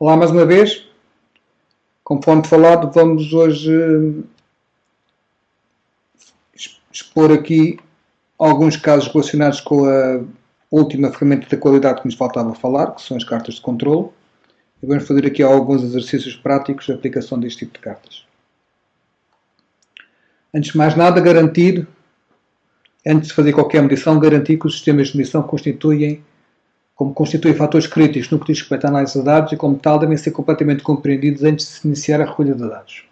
Olá mais uma vez, conforme falado, vamos hoje expor aqui alguns casos relacionados com a última ferramenta da qualidade que nos faltava falar, que são as cartas de controle. E vamos fazer aqui alguns exercícios práticos de aplicação deste tipo de cartas. Antes de mais nada, antes de fazer qualquer medição, garantir que os sistemas de medição constituem fatores críticos no que diz respeito à análise de dados e, como tal, devem ser completamente compreendidos antes de se iniciar a recolha de dados.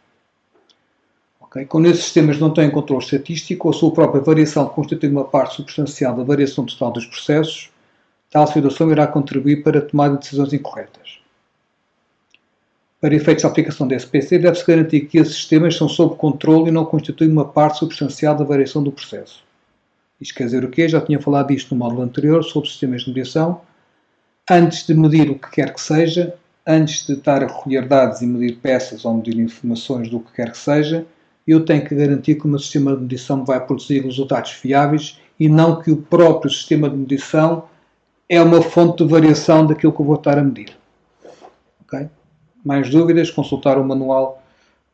Okay? Quando esses sistemas não têm controle estatístico, a sua própria variação constitui uma parte substancial da variação total dos processos, tal situação irá contribuir para a tomada de decisões incorretas. Para efeitos de aplicação da SPC, deve-se garantir que esses sistemas são sob controle e não constituem uma parte substancial da variação do processo. Isto quer dizer o quê? Já tinha falado disto no módulo anterior, sobre sistemas de medição. Antes de medir o que quer que seja, antes de estar a recolher dados e medir peças ou medir informações do que quer que seja, eu tenho que garantir que o meu sistema de medição vai produzir resultados fiáveis e não que o próprio sistema de medição é uma fonte de variação daquilo que eu vou estar a medir. Okay? Mais dúvidas, consultar o manual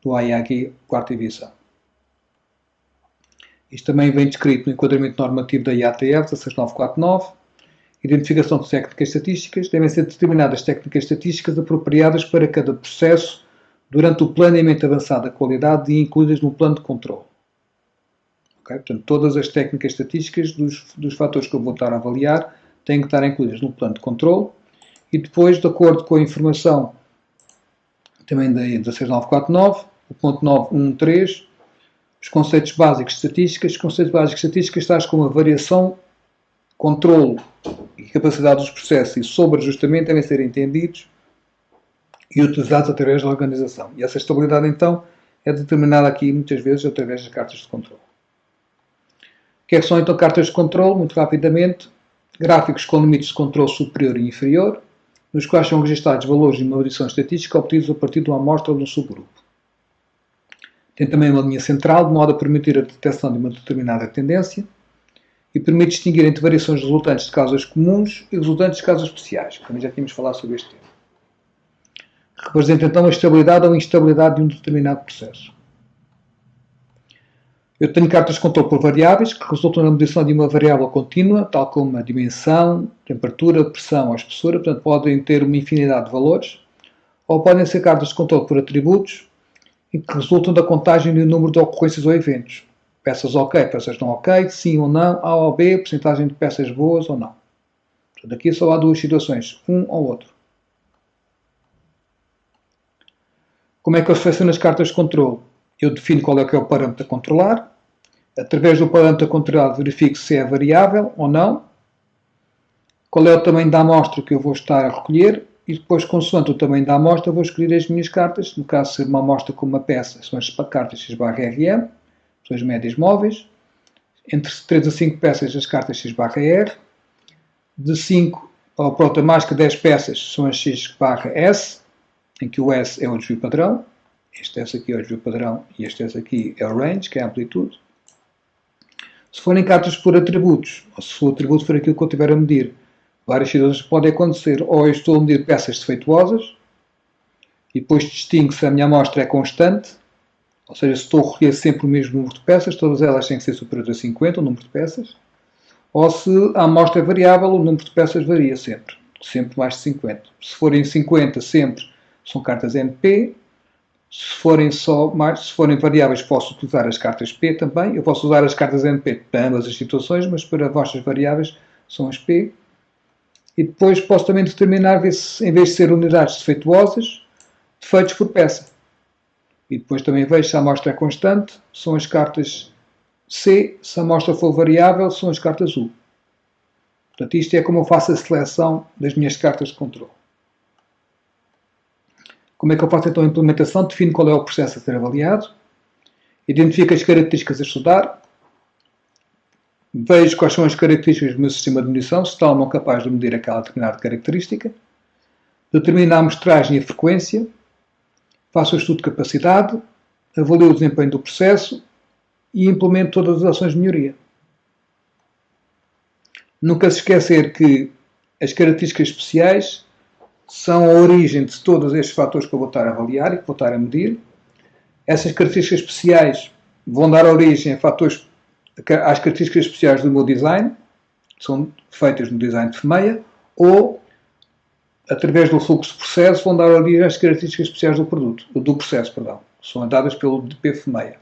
do IAG 4ª edição. Isto também vem descrito no enquadramento normativo da IATF 16949. Identificação de técnicas estatísticas. Devem ser determinadas técnicas estatísticas apropriadas para cada processo durante o planeamento avançado da qualidade e incluídas no plano de controle. Okay? Portanto, todas as técnicas estatísticas dos fatores que eu vou estar a avaliar têm que estar incluídas no plano de controle e depois, de acordo com a informação também da 16949, o ponto 913, os conceitos básicos de estatísticas. Os conceitos básicos de estatísticas tais como a variação, controle e capacidade dos processos e sobreajustamento devem ser entendidos e utilizados através da organização. E essa estabilidade, então, é determinada aqui, muitas vezes, através das cartas de controle. O que é que são, então, cartas de controle? Muito rapidamente, gráficos com limites de controle superior e inferior, nos quais são registados valores de uma medição estatística obtidos a partir de uma amostra ou de um subgrupo. Tem também uma linha central, de modo a permitir a detecção de uma determinada tendência e permite distinguir entre variações resultantes de causas comuns e resultantes de causas especiais. Também já tínhamos falado sobre este tema. Representa então a estabilidade ou instabilidade de um determinado processo. Eu tenho cartas de controle por variáveis que resultam na medição de uma variável contínua, tal como a dimensão, temperatura, pressão ou espessura, portanto podem ter uma infinidade de valores, ou podem ser cartas de controle por atributos e que resultam da contagem do número de ocorrências ou eventos. Peças ok, peças não ok, sim ou não, A ou B, porcentagem de peças boas ou não. Portanto, aqui só há duas situações, um ou outro. Como é que eu seleciono as cartas de controle? Eu defino qual é que é o parâmetro a controlar. Através do parâmetro a controlar, verifico se é variável ou não. Qual é o tamanho da amostra que eu vou estar a recolher. E depois, consoante o tamanho da amostra, vou escolher as minhas cartas. No caso, se uma amostra com uma peça, são as cartas X/RM, são as médias móveis. Entre 3 a 5 peças, as cartas X/R. De 5 a mais que 10 peças, são as X/S, em que o S é o desvio padrão. Este aqui é o desvio padrão e este aqui é o range, que é a amplitude. Se forem cartas por atributos, ou se o atributo for aquilo que eu estiver a medir, várias situações podem acontecer. Ou eu estou a medir peças defeituosas, e depois distingo se a minha amostra é constante, ou seja, se estou a recolher sempre o mesmo número de peças, todas elas têm que ser superiores a 50, o número de peças, ou se a amostra é variável, o número de peças varia sempre mais de 50. Se forem 50 sempre, são cartas NP. Se forem variáveis, posso utilizar as cartas P também. Eu posso usar as cartas NP para ambas as situações, mas para vossas variáveis são as P. E depois posso também determinar, em vez de ser unidades defeituosas, defeitos por peça. E depois também vejo se a amostra é constante, são as cartas C. Se a amostra for variável, são as cartas U. Portanto, isto é como eu faço a seleção das minhas cartas de controle. Como é que eu faço então a implementação? Defino qual é o processo a ser avaliado, identifico as características a estudar, vejo quais são as características do meu sistema de medição, se está ou não capaz de medir aquela determinada característica, determino a amostragem e a frequência, faço o estudo de capacidade, avalio o desempenho do processo e implemento todas as ações de melhoria. Nunca se esquecer que as características especiais são a origem de todos estes fatores que eu vou estar a avaliar e que vou estar a medir. Essas características especiais vão dar origem a fatores, às características especiais do meu design, que são feitas no design de FMEA, ou, através do fluxo de processo, vão dar origem às características especiais do processo, que são dadas pelo DP FMEA.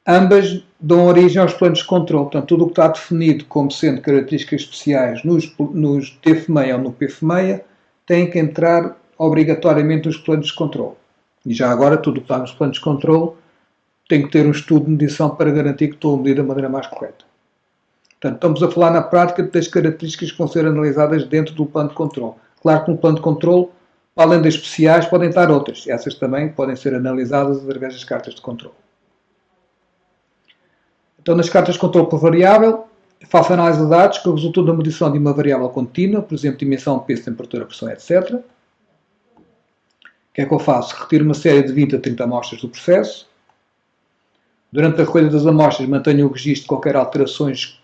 Ambas dão origem aos planos de controle. Portanto, tudo o que está definido como sendo características especiais nos TFMEA ou no PFMEA tem que entrar obrigatoriamente nos planos de controle. E já agora, tudo o que está nos planos de controle tem que ter um estudo de medição para garantir que estou a medir da maneira mais correta. Portanto, estamos a falar na prática das características que vão ser analisadas dentro do plano de controle. Claro que no plano de controle, além das especiais, podem estar outras. Essas também podem ser analisadas através das cartas de controle. Então, nas cartas de controle por variável, faço análise de dados que resultam da medição de uma variável contínua, por exemplo, dimensão, peso, temperatura, pressão, etc. O que é que eu faço? Retiro uma série de 20 a 30 amostras do processo. Durante a recolha das amostras, mantenho o registro de qualquer alterações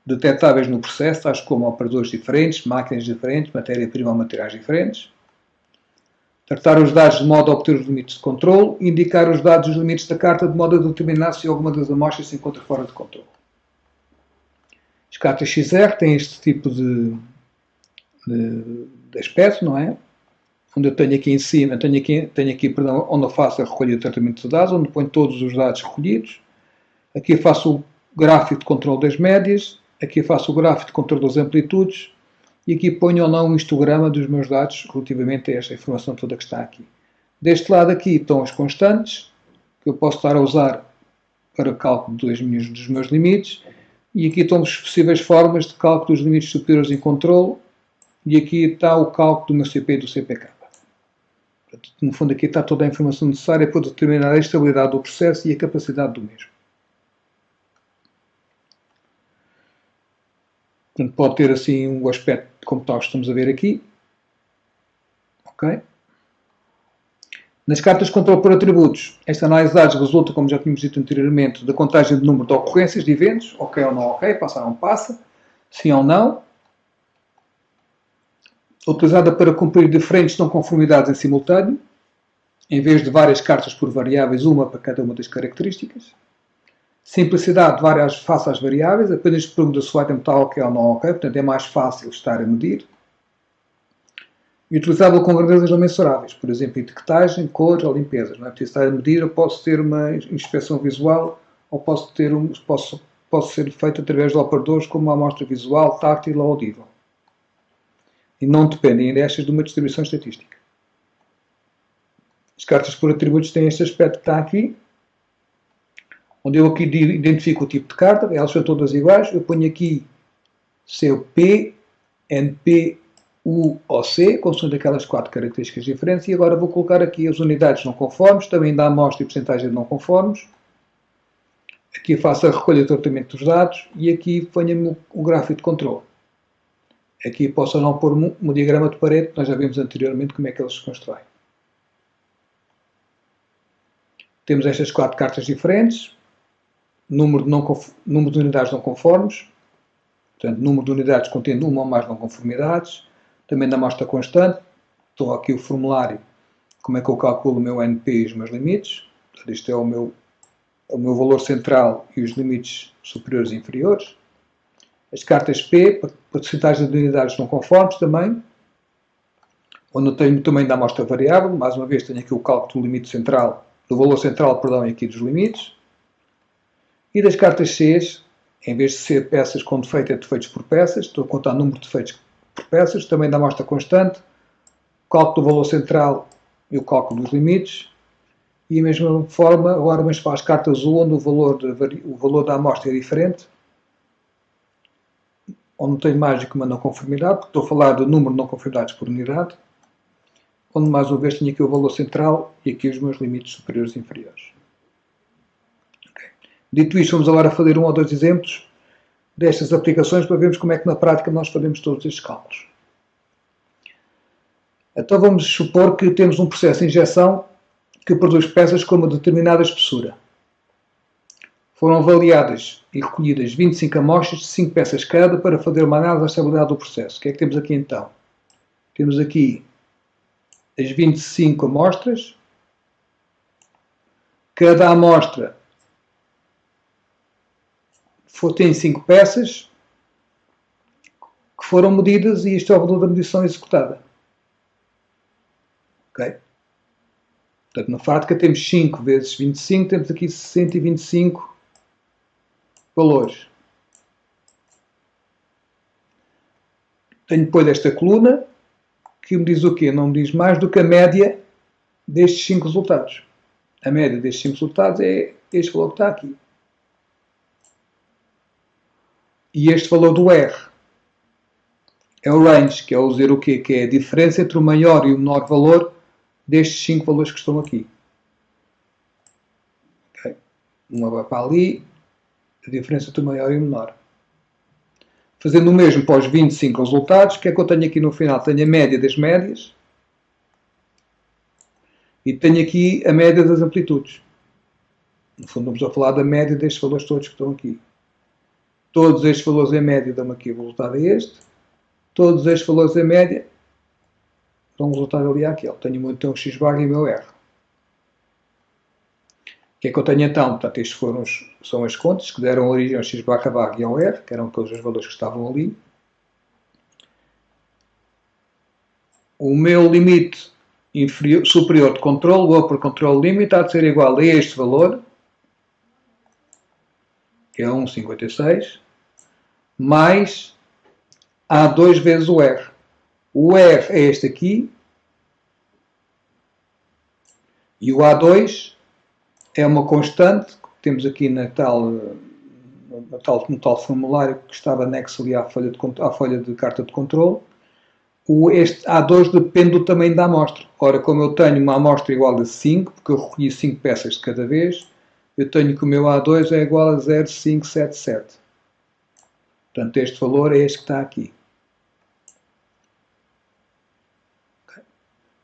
detectáveis no processo, tais como operadores diferentes, máquinas diferentes, matéria-prima ou materiais diferentes. Tratar os dados de modo a obter os limites de controle e indicar os dados dos limites da carta de modo a determinar se alguma das amostras se encontra fora de controle. As cartas XR têm este tipo de aspecto, não é? Onde eu tenho aqui em cima, tenho aqui onde eu faço a recolha e o tratamento de dados, onde ponho todos os dados recolhidos. Aqui faço o gráfico de controle das médias, aqui faço o gráfico de controle das amplitudes, e aqui ponho ou não um histograma dos meus dados relativamente a esta informação toda que está aqui. Deste lado aqui estão as constantes, que eu posso estar a usar para o cálculo dos meus limites, e aqui estão as possíveis formas de cálculo dos limites superiores em controle, e aqui está o cálculo do meu CP e do CPK. Portanto, no fundo aqui está toda a informação necessária para determinar a estabilidade do processo e a capacidade do mesmo. Portanto, pode ter assim um aspecto como tal que estamos a ver aqui. Ok? Nas cartas de controle por atributos, esta análise de dados resulta, como já tínhamos dito anteriormente, da contagem de número de ocorrências de eventos, ok ou não ok, passa ou não passa, sim ou não. Utilizada para cumprir diferentes não conformidades em simultâneo, em vez de várias cartas por variáveis, uma para cada uma das características. Simplicidade várias face às variáveis, apenas pergunta se o item está ok ou não ok, portanto é mais fácil estar a medir. E utilizável com grandezas não mensuráveis, por exemplo, etiquetagem, cores ou limpezas. Não é preciso estar a medir, eu posso ter uma inspeção visual ou posso ser feito através de operadores como uma amostra visual, tátil ou audível. E não dependem destas de uma distribuição estatística. As cartas por atributos têm este aspecto que está aqui, onde eu aqui identifico o tipo de carta, elas são todas iguais, eu ponho aqui CP, NP, U ou C, consoante aquelas 4 características diferentes, e agora vou colocar aqui as unidades não conformes, também dá amostra e porcentagem de não conformes. Aqui faço a recolha e tratamento dos dados, e aqui ponho o gráfico de controle. Aqui posso ou não pôr um diagrama de Pareto, nós já vimos anteriormente como é que eles se constroem. Temos estas 4 cartas diferentes, número de unidades não conformes, portanto, número de unidades contendo uma ou mais não conformidades, também da amostra constante, estou aqui o formulário, como é que eu calculo o meu NP e os meus limites, portanto, isto é o meu valor central e os limites superiores e inferiores. As cartas P, para porcentagem de unidades não conformes também, onde eu tenho também da amostra variável, mais uma vez tenho aqui o cálculo do limite central, do valor central, perdão, e aqui dos limites. E das cartas Cs, em vez de ser peças com defeito, é defeitos por peças, estou a contar o número de defeitos por peças, também da amostra constante, o cálculo do valor central e o cálculo dos limites. E a mesma forma, agora vamos para as cartas U, onde o valor da amostra é diferente, onde tenho mais do que uma não conformidade, porque estou a falar do número de não conformidades por unidade, onde mais uma vez tenho aqui o valor central e aqui os meus limites superiores e inferiores. Okay. Dito isto, vamos agora fazer um ou dois exemplos destas aplicações para vermos como é que na prática nós fazemos todos estes cálculos. Então vamos supor que temos um processo de injeção que produz peças com uma determinada espessura. Foram avaliadas e recolhidas 25 amostras de 5 peças cada para fazer uma análise da estabilidade do processo. O que é que temos aqui então? Temos aqui as 25 amostras. Cada amostra tem 5 peças que foram medidas e isto é o valor da medição executada. Ok? Portanto, na prática temos 5 vezes 25, temos aqui 125 valores. Tenho depois esta coluna, que me diz o quê? Não me diz mais do que a média destes 5 resultados. A média destes 5 resultados é este valor que está aqui. E este valor do R é o range, que é o dizer o quê? Que é a diferença entre o maior e o menor valor destes 5 valores que estão aqui. Okay. Uma vai para ali, a diferença entre o maior e o menor. Fazendo o mesmo para os 25 resultados, o que é que eu tenho aqui no final? Tenho a média das médias e tenho aqui a média das amplitudes. No fundo, vamos a falar da média destes valores todos que estão aqui. Todos estes valores em média dão-me aqui o resultado a este. Todos estes valores em média dão um resultado ali àquele. Tenho então o x bar e o meu R. O que é que eu tenho então? Portanto, estes são as contas que deram origem ao x barra bar e ao R, que eram todos os valores que estavam ali. O meu limite superior de controle, o upper control limit, há de ser igual a este valor, que é 1,56, mais A2 vezes o R. O R é este aqui, e o A2 é uma constante que temos aqui no tal formulário que estava anexo ali à folha de carta de controle. Este A2 depende do tamanho da amostra. Ora, como eu tenho uma amostra igual a 5, porque eu recolhi 5 peças de cada vez, eu tenho que o meu A2 é igual a 0,577. Portanto, este valor é este que está aqui.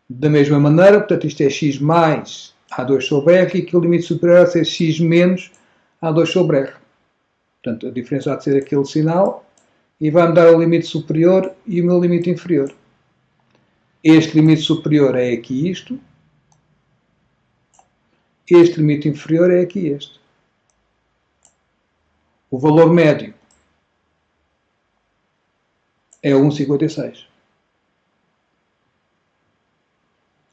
Da mesma maneira, portanto, isto é x mais A2 sobre R e aqui o limite superior a ser x menos A2 sobre R. Portanto, a diferença há de ser aquele sinal e vai-me dar o limite superior e o meu limite inferior. Este limite superior é aqui isto. Este limite inferior é aqui este. O valor médio é 1,56.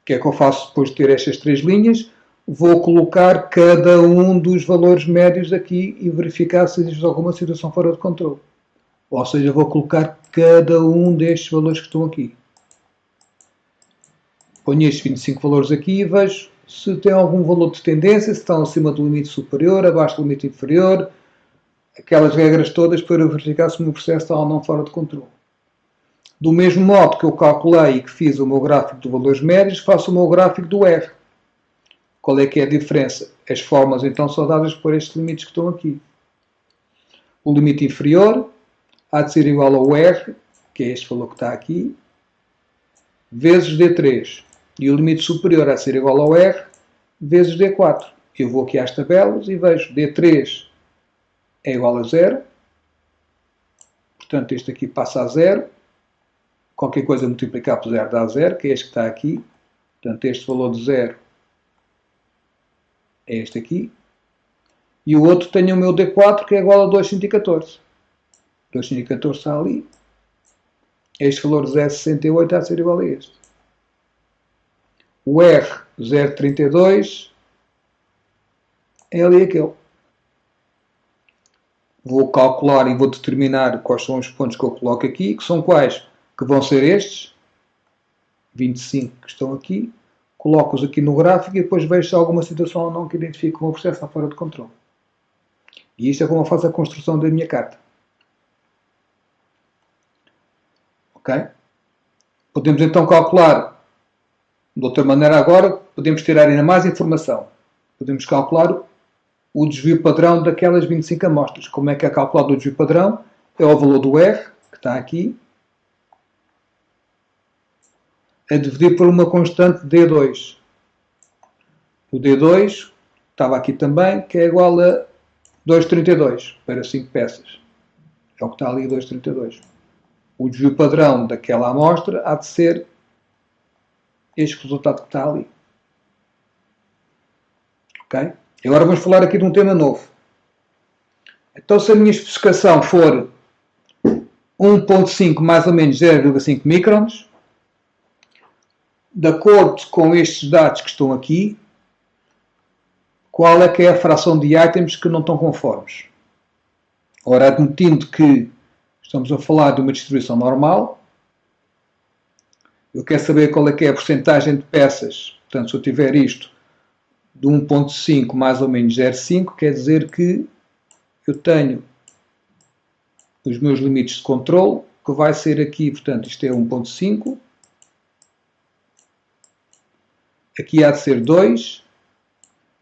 O que é que eu faço depois de ter estas 3 linhas? Vou colocar cada um dos valores médios aqui e verificar se existe alguma situação fora de controle. Ou seja, vou colocar cada um destes valores que estão aqui. Ponho estes 25 valores aqui e vejo se tem algum valor de tendência, se estão acima do limite superior, abaixo do limite inferior, aquelas regras todas para verificar se o meu processo está ou não fora de controle. Do mesmo modo que eu calculei e que fiz o meu gráfico de valores médios, faço o meu gráfico do R. Qual é que é a diferença? As formas então são dadas por estes limites que estão aqui. O limite inferior há de ser igual ao R, que é este valor que está aqui, vezes D3. E o limite superior há de ser igual ao R, vezes D4. Eu vou aqui às tabelas e vejo D3 é igual a 0. Portanto, este aqui passa a 0. Qualquer coisa multiplicar por 0 dá 0, que é este que está aqui. Portanto, este valor de 0 é este aqui. E o outro tem o meu D4, que é igual a 214. 214 está ali. Este valor de 0,68 há de ser igual a este. O R, 0,32, é ali aquele. Vou calcular e vou determinar quais são os pontos que eu coloco aqui, que são quais? Que vão ser estes, 25 que estão aqui, coloco-os aqui no gráfico e depois vejo se há alguma situação ou não que identifique que o meu processo está fora de controle. E isto é como eu faço a construção da minha carta. Ok? Podemos então calcular, de outra maneira agora, podemos tirar ainda mais informação. Podemos calcular o desvio padrão daquelas 25 amostras. Como é que é calculado o desvio padrão? É o valor do R, que está aqui, a dividir por uma constante D2. O D2 estava aqui também, que é igual a 2,32 para 5 peças. É o que está ali, 2,32. o desvio padrão daquela amostra há de ser este resultado que está ali. Ok? E agora vamos falar aqui de um tema novo. Então, se a minha especificação for 1.5 mais ou menos 0,5 microns, de acordo com estes dados que estão aqui, qual é que é a fração de itens que não estão conformes? Ora, admitindo que estamos a falar de uma distribuição normal, eu quero saber qual é que é a porcentagem de peças. Portanto, se eu tiver isto de 1.5 mais ou menos 0,5, quer dizer que eu tenho os meus limites de controle, que vai ser aqui, portanto, isto é 1.5, aqui há de ser 2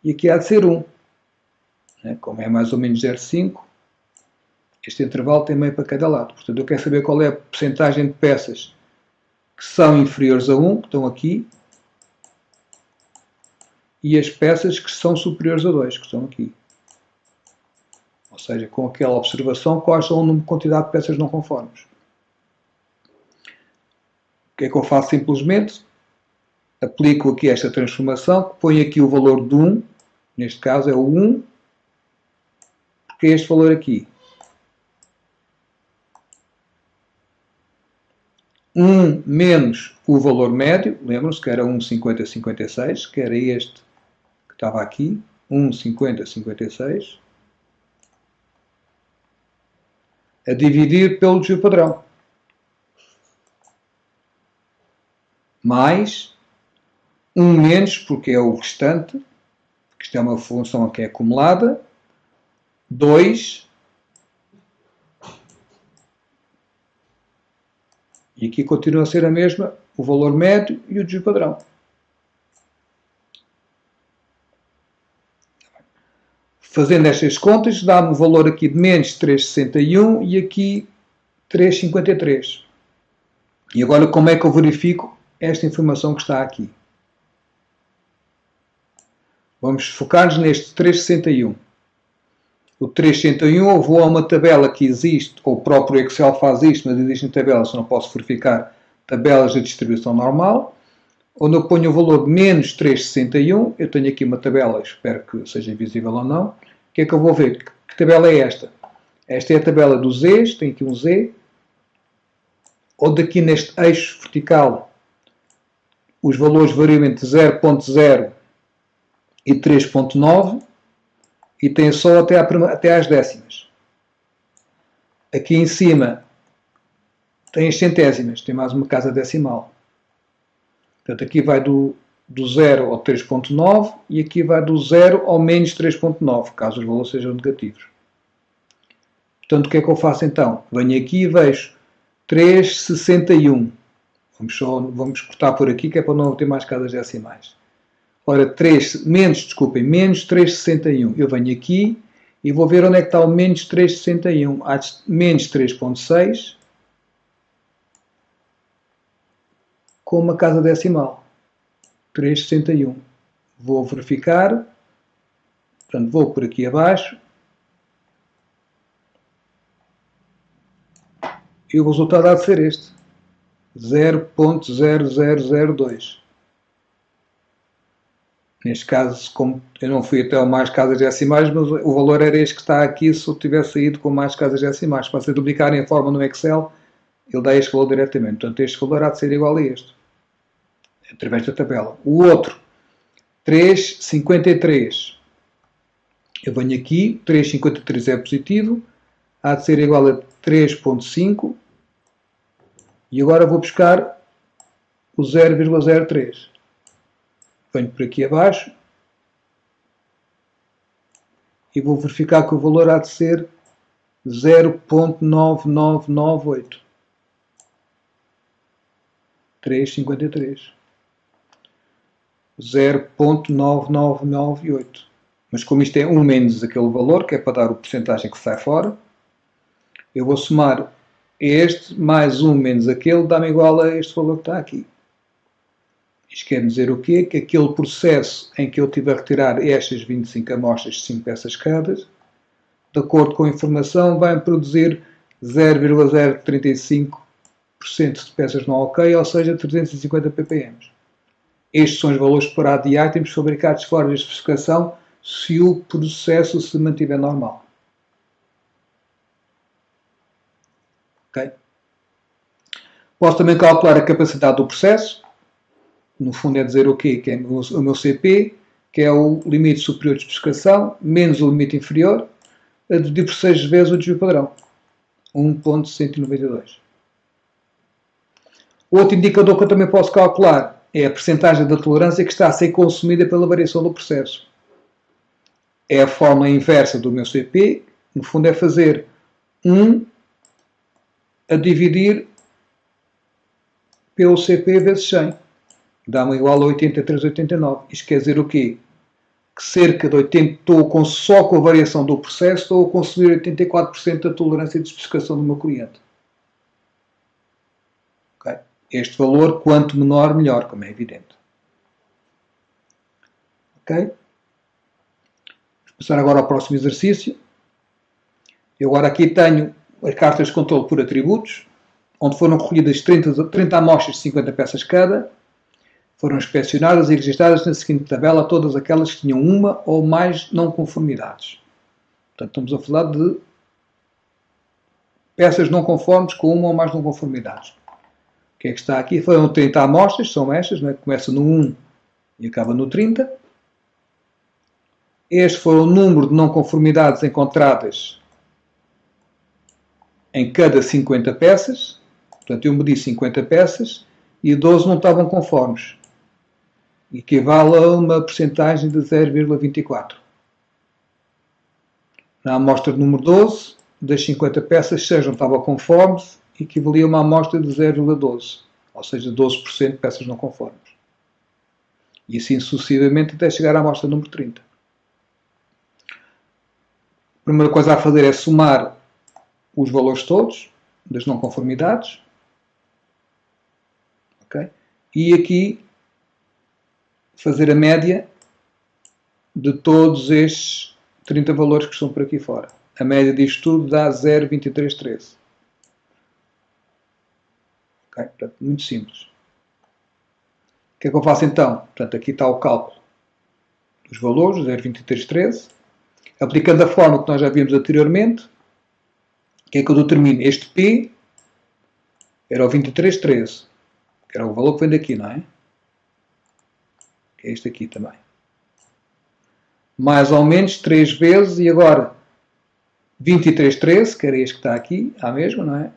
e aqui há de ser 1. Como é mais ou menos 0,5, este intervalo tem meio para cada lado. Portanto, eu quero saber qual é a porcentagem de peças que são inferiores a 1, que estão aqui, e as peças que são superiores a 2, que estão aqui. Ou seja, com aquela observação, quais são a quantidade de peças não conformes. O que é que eu faço simplesmente? Aplico aqui esta transformação, ponho aqui o valor de 1, neste caso é o 1, porque é este valor aqui. 1 menos o valor médio, lembram-se que era 1,5056, que era este que estava aqui, 1,5056, a dividir pelo desvio padrão. Mais 1 menos, porque é o restante, que isto é uma função que é acumulada, 2, e aqui continua a ser a mesma, o valor médio e o desvio padrão. Fazendo estas contas, dá-me o valor aqui de menos 3,61 e aqui 3,53. E agora como é que eu verifico esta informação que está aqui? Vamos focar-nos neste 3,61. O 361 eu vou a uma tabela que existe, ou o próprio Excel faz isto, mas existem tabelas, eu não posso verificar tabelas de distribuição normal, onde eu ponho o valor de menos 361, eu tenho aqui uma tabela, espero que seja visível ou não. O que é que eu vou ver? Que tabela é esta? Esta é a tabela dos Zs, tem aqui um Z, onde aqui neste eixo vertical os valores variam entre 0.0 e 3.9, e tem só até às décimas. Aqui em cima tem as centésimas, tem mais uma casa decimal. Portanto, aqui vai do 0 ao 3.9 e aqui vai do 0 ao menos 3.9, caso os valores sejam negativos. Portanto, o que é que eu faço então? Venho aqui e vejo 3,61. Vamos cortar por aqui, que é para não ter mais casas decimais. Ora, menos 3,61. Eu venho aqui e vou ver onde é que está o menos 3,61. Há menos 3,6 com uma casa decimal. 3,61. Vou verificar. Portanto, vou por aqui abaixo. E o resultado há de ser este. 0.0002. Neste caso, como eu não fui até mais casas decimais, mas o valor era este que está aqui se eu tivesse ido com mais casas decimais. Para se duplicarem a forma no Excel, ele dá este valor diretamente. Portanto, este valor há de ser igual a este, através da tabela. O outro, 3,53. Eu venho aqui, 3,53 é positivo, há de ser igual a 3,5. E agora vou buscar o 0,03. Venho por aqui abaixo e vou verificar que o valor há de ser 0.9998. 3,53. 0.9998. Mas como isto é 1 menos aquele valor, que é para dar o porcentagem que sai fora, eu vou somar este mais 1 menos aquele, dá-me igual a este valor que está aqui. Isto quer dizer o quê? Que aquele processo em que eu tive a retirar estas 25 amostras de 5 peças cada, de acordo com a informação, vai produzir 0,035 de peças não ok, ou seja, 350 ppm. Estes são os valores separados de items fabricados fora da especificação se o processo se mantiver normal. Okay? Posso também calcular a capacidade do processo. No fundo é dizer o quê? Que é o meu CP, que é o limite superior de especificação, menos o limite inferior, a dividir por 6 vezes o desvio padrão. 1.192. Outro indicador que eu também posso calcular é a percentagem da tolerância que está a ser consumida pela variação do processo. É a fórmula inversa do meu CP, no fundo é fazer 1 a dividir pelo CP vezes 100. Dá-me igual a 83,89. Isto quer dizer o quê? Que cerca de 80, só com a variação do processo, estou a consumir 84% da tolerância de especificação do meu cliente. Okay? Este valor, quanto menor, melhor, como é evidente. Ok? Vamos passar agora ao próximo exercício. Eu agora aqui tenho as cartas de controle por atributos, onde foram recolhidas 30 amostras de 50 peças cada. Foram inspecionadas e registradas na seguinte tabela todas aquelas que tinham uma ou mais não conformidades. Portanto, estamos a falar de peças não conformes com uma ou mais não conformidades. O que é que está aqui? Foram 30 amostras, são estas, não é? Começa no 1 e acaba no 30. Este foi o número de não conformidades encontradas em cada 50 peças. Portanto, eu medi 50 peças e 12 não estavam conformes. Equivale a uma percentagem de 0,24. Na amostra número 12, das 50 peças, 6 não estavam conformes, equivalia a uma amostra de 0,12, ou seja, 12% de peças não conformes. E assim sucessivamente até chegar à amostra número 30. A primeira coisa a fazer é somar os valores todos das não conformidades. Okay? E aqui fazer a média de todos estes 30 valores que estão por aqui fora. A média disto tudo dá 0,2313. Okay? Portanto, muito simples. O que é que eu faço então? Portanto, aqui está o cálculo dos valores, 0,2313. Aplicando a fórmula que nós já vimos anteriormente, o que é que eu determino? Este P era o 2313, que era o valor que vem daqui, não é? Que é este aqui também. Mais ou menos 3 vezes, e agora 2313, que era este que está aqui, à mesma, não é?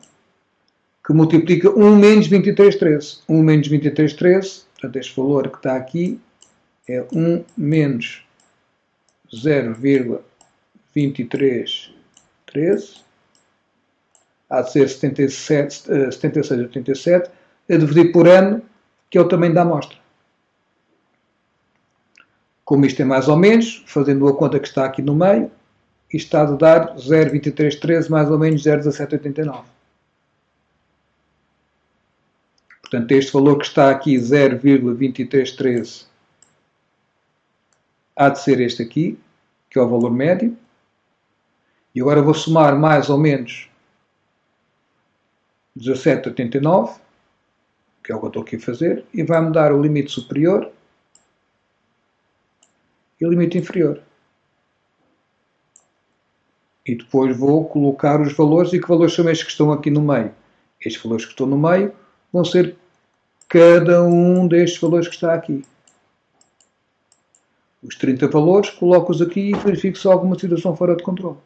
Que multiplica 1 menos 2313. 1 menos 2313, portanto este valor que está aqui é 1 menos 0,2313. Há de ser 76,87, a dividir por ano, que é o tamanho da amostra. Como isto é mais ou menos, fazendo a conta que está aqui no meio, isto está a dar 0,2313 mais ou menos 0,1789. Portanto, este valor que está aqui, 0,2313, há de ser este aqui, que é o valor médio. E agora vou somar mais ou menos 17,89, que é o que eu estou aqui a fazer, e vai-me dar o limite superior e o limite inferior. E depois vou colocar os valores, e que valores são estes que estão aqui no meio? Estes valores que estão no meio vão ser cada um destes valores que está aqui. Os 30 valores, coloco-os aqui e verifico se há alguma situação fora de controle.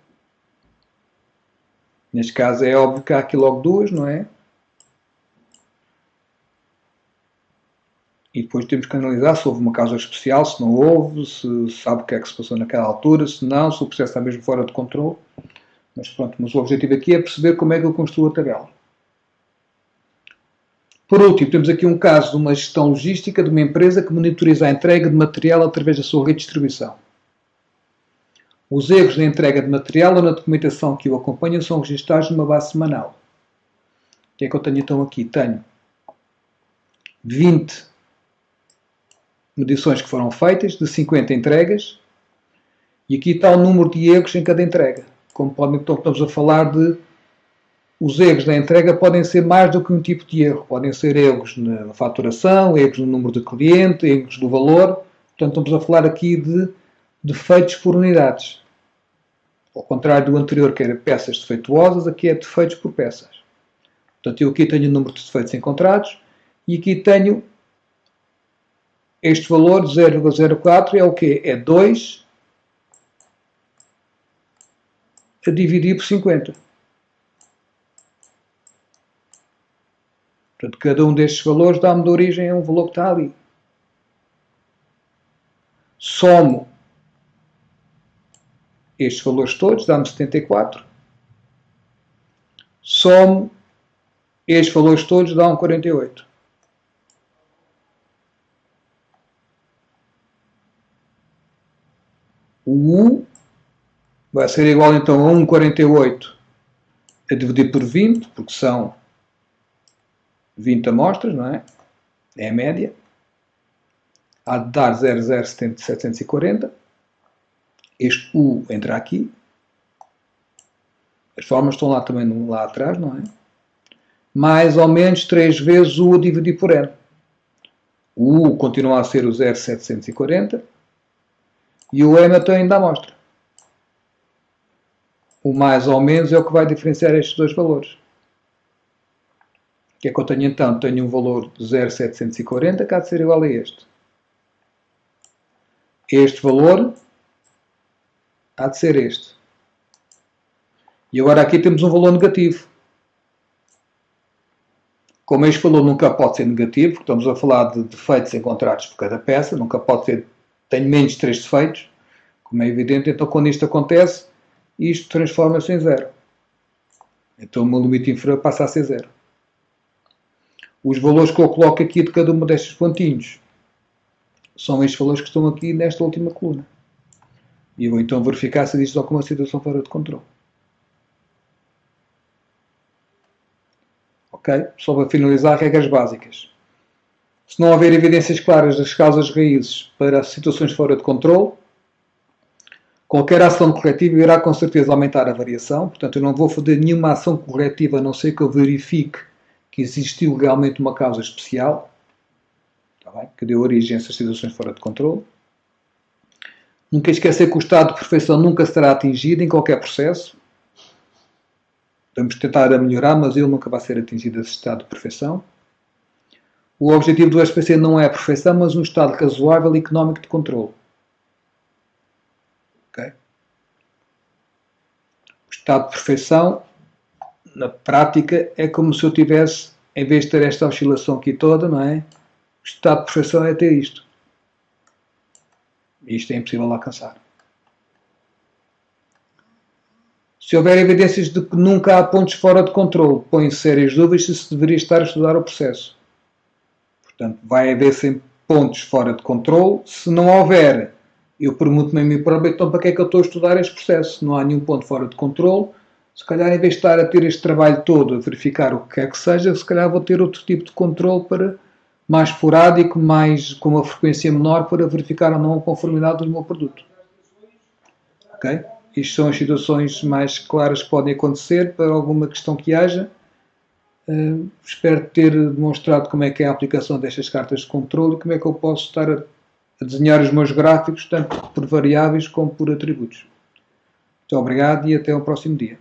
Neste caso é óbvio que há aqui logo duas, não é? E depois temos que analisar se houve uma causa especial, se não houve, se sabe o que é que se passou naquela altura, se não, se o processo está mesmo fora de controle. Mas pronto, mas o objetivo aqui é perceber como é que eu construo a tabela. Por último, temos aqui um caso de uma gestão logística de uma empresa que monitoriza a entrega de material através da sua redistribuição. Os erros na entrega de material ou na documentação que o acompanha são registados numa base semanal. O que é que eu tenho então aqui? Tenho 20 medições que foram feitas, de 50 entregas, e aqui está o número de erros em cada entrega. Como podem, então, estamos a falar de os erros da entrega podem ser mais do que um tipo de erro. Podem ser erros na faturação, erros no número de cliente, erros do valor. Portanto, estamos a falar aqui de defeitos por unidades. Ao contrário do anterior, que era peças defeituosas, aqui é defeitos por peças. Portanto, eu aqui tenho o número de defeitos encontrados e aqui tenho este valor de 0,04 é o quê? É 2 a dividir por 50. Portanto, cada um destes valores dá-me de origem a um valor que está ali. Somo estes valores todos, dá-me 74. Somo estes valores todos, dá-me 48. O U vai ser igual então a 1,48 a dividir por 20, porque são 20 amostras, não é? É a média. Há de dar 0,0740. Este U entra aqui. As formas estão lá também lá atrás, não é? Mais ou menos 3 vezes U a dividir por N. O U continua a ser o 0,740 e o N até ainda amostra. O mais ou menos é o que vai diferenciar estes dois valores. O que é que eu tenho então? Tenho um valor de 0,740 que há de ser igual a este. Este valor há de ser este. E agora aqui temos um valor negativo. Como este valor nunca pode ser negativo, porque estamos a falar de defeitos encontrados por cada peça, nunca pode ser, tenho menos de 3 defeitos, como é evidente, então quando isto acontece, isto transforma-se em 0. Então o meu limite inferior passa a ser 0. Os valores que eu coloco aqui de cada uma destes pontinhos são estes valores que estão aqui nesta última coluna. E eu vou então verificar se existe alguma situação fora de controle. Ok? Só para finalizar, regras básicas. Se não houver evidências claras das causas raízes para situações fora de controle, qualquer ação corretiva irá com certeza aumentar a variação. Portanto, eu não vou fazer nenhuma ação corretiva a não ser que eu verifique que existiu legalmente uma causa especial, está bem? Que deu origem a essas situações fora de controle. Nunca esquecer que o estado de perfeição nunca será atingido em qualquer processo. Vamos tentar melhorar, mas ele nunca vai ser atingido esse estado de perfeição. O objetivo do SPC não é a perfeição, mas um estado razoável e económico de controle. Okay? O estado de perfeição, na prática, é como se eu tivesse, em vez de ter esta oscilação aqui toda, não é? O estado de perfeição é ter isto. E isto é impossível de alcançar. Se houver evidências de que nunca há pontos fora de controle, põe sérias dúvidas se deveria estar a estudar o processo. Portanto, vai haver sempre pontos fora de controle. Se não houver, eu pergunto-me a mim próprio, então para que é que eu estou a estudar este processo? Se não há nenhum ponto fora de controle, se calhar em vez de estar a ter este trabalho todo, a verificar o que quer que seja, se calhar vou ter outro tipo de controle para mais esporádico, mais, com uma frequência menor, para verificar ou não a conformidade do meu produto. Ok? Isto são as situações mais claras que podem acontecer para alguma questão que haja. Espero ter demonstrado como é que é a aplicação destas cartas de controle e como é que eu posso estar a desenhar os meus gráficos, tanto por variáveis como por atributos. Muito obrigado e até ao próximo dia.